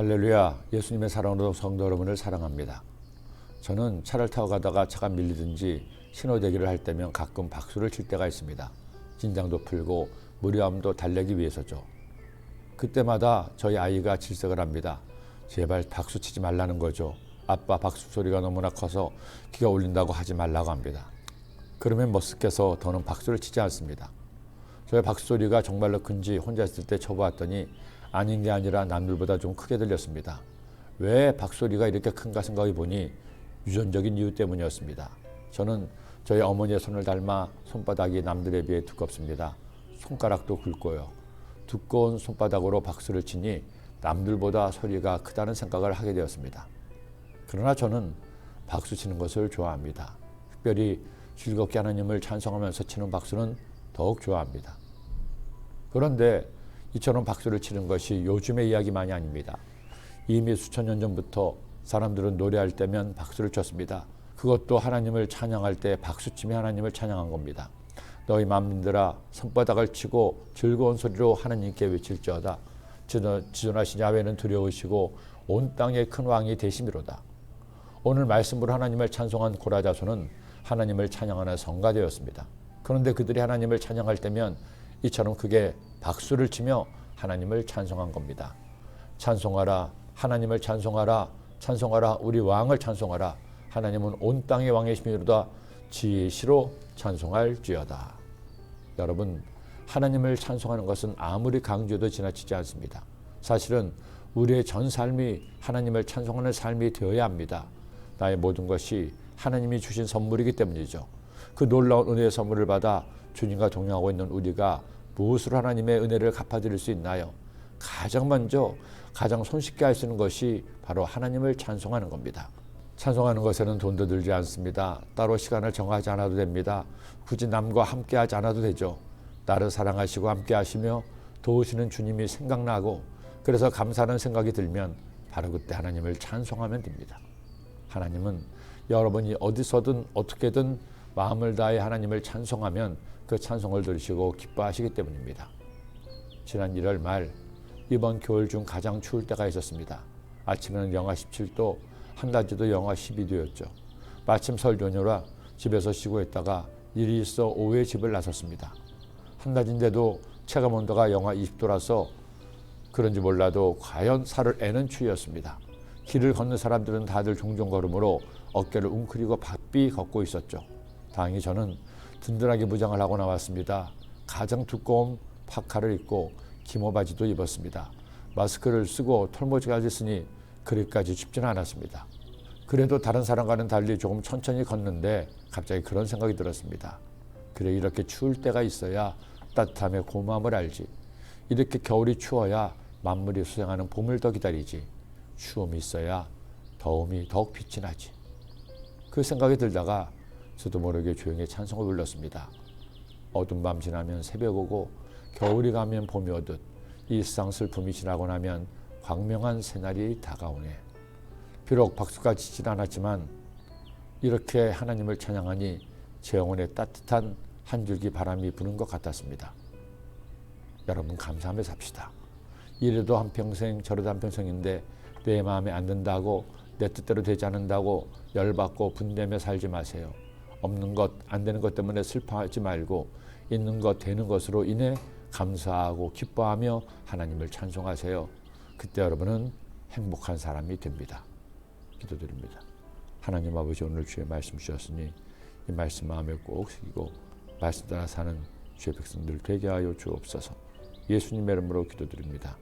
할렐루야, 예수님의 사랑으로 성도 여러분을 사랑합니다. 저는 차를 타고 가다가 차가 밀리든지 신호대기를 할 때면 가끔 박수를 칠 때가 있습니다. 긴장도 풀고 무료함도 달래기 위해서죠. 그때마다 저희 아이가 질색을 합니다. 제발 박수 치지 말라는 거죠. 아빠 박수 소리가 너무나 커서 귀가 울린다고 하지 말라고 합니다. 그러면 머쓱해서 더는 박수를 치지 않습니다. 저의 박수 소리가 정말로 큰지 혼자 있을 때 쳐보았더니 아닌 게 아니라 남들보다 좀 크게 들렸습니다. 왜 박소리가 이렇게 큰가 생각해 보니 유전적인 이유 때문이었습니다. 저는 저희 어머니의 손을 닮아 손바닥이 남들에 비해 두껍습니다. 손가락도 굵고요. 두꺼운 손바닥으로 박수를 치니 남들보다 소리가 크다는 생각을 하게 되었습니다. 그러나 저는 박수 치는 것을 좋아합니다. 특별히 즐겁게 하나님을 찬송하면서 치는 박수는 더욱 좋아합니다. 그런데 이처럼 박수를 치는 것이 요즘의 이야기만이 아닙니다. 이미 수천 년 전부터 사람들은 노래할 때면 박수를 쳤습니다. 그것도 하나님을 찬양할 때 박수치며 하나님을 찬양한 겁니다. 너희 만민들아 손바닥을 치고 즐거운 소리로 하나님께 외칠지어다. 지존하신 야훼는 두려우시고 온 땅의 큰 왕이 되심이로다. 오늘 말씀으로 하나님을 찬송한 고라 자손은 하나님을 찬양하는 성가 되었습니다. 그런데 그들이 하나님을 찬양할 때면 이처럼 크게 박수를 치며 하나님을 찬송한 겁니다. 찬송하라, 하나님을 찬송하라, 찬송하라, 우리 왕을 찬송하라. 하나님은 온 땅의 왕이시미로다. 지시로 찬송할지어다. 여러분, 하나님을 찬송하는 것은 아무리 강조해도 지나치지 않습니다. 사실은 우리의 전 삶이 하나님을 찬송하는 삶이 되어야 합니다. 나의 모든 것이 하나님이 주신 선물이기 때문이죠. 그 놀라운 은혜의 선물을 받아 주님과 동행하고 있는 우리가 무엇으로 하나님의 은혜를 갚아드릴 수 있나요? 가장 먼저 가장 손쉽게 할 수 있는 것이 바로 하나님을 찬송하는 겁니다. 찬송하는 것에는 돈도 들지 않습니다. 따로 시간을 정하지 않아도 됩니다. 굳이 남과 함께 하지 않아도 되죠. 나를 사랑하시고 함께 하시며 도우시는 주님이 생각나고 그래서 감사하는 생각이 들면 바로 그때 하나님을 찬송하면 됩니다. 하나님은 여러분이 어디서든 어떻게든 마음을 다해 하나님을 찬송하면 그 찬송을 들으시고 기뻐하시기 때문입니다. 지난 1월 말 이번 겨울 중 가장 추울 때가 있었습니다. 아침에는 영하 17도, 한낮에도 영하 12도였죠. 마침 설 연휴라 집에서 쉬고 있다가 일이 있어 오후에 집을 나섰습니다. 한낮인데도 체감 온도가 영하 20도라서 그런지 몰라도 과연 살을 애는 추위였습니다. 길을 걷는 사람들은 다들 종종 걸음으로 어깨를 웅크리고 바삐 걷고 있었죠. 다행히 저는 든든하게 무장을 하고 나왔습니다. 가장 두꺼운 파카를 입고 기모 바지도 입었습니다. 마스크를 쓰고 털모지까지 쓰니 그리까지 춥지는 않았습니다. 그래도 다른 사람과는 달리 조금 천천히 걷는데 갑자기 그런 생각이 들었습니다. 그래, 이렇게 추울 때가 있어야 따뜻함의 고마움을 알지. 이렇게 겨울이 추워야 만물이 수생하는 봄을 더 기다리지. 추움이 있어야 더움이 더욱 빛이 나지. 그 생각이 들다가 저도 모르게 조용히 찬송을 불렀습니다. 어두운 밤 지나면 새벽 오고 겨울이 가면 봄이 오듯 이 세상 슬픔이 지나고 나면 광명한 새날이 다가오네. 비록 박수가 치진 않았지만 이렇게 하나님을 찬양하니 제 영혼에 따뜻한 한 줄기 바람이 부는 것 같았습니다. 여러분, 감사하며 삽시다. 이래도 한평생 저래도 한평생인데 내 마음에 안 든다고 내 뜻대로 되지 않는다고 열받고 분내며 살지 마세요. 없는 것, 안 되는 것 때문에 슬퍼하지 말고 있는 것, 되는 것으로 인해 감사하고 기뻐하며 하나님을 찬송하세요. 그때 여러분은 행복한 사람이 됩니다. 기도드립니다. 하나님 아버지, 오늘 주의 말씀 주셨으니 이 말씀 마음에 꼭 새기고 말씀 따라 사는 주의 백성들 되게 하여 주옵소서. 예수님의 이름으로 기도드립니다.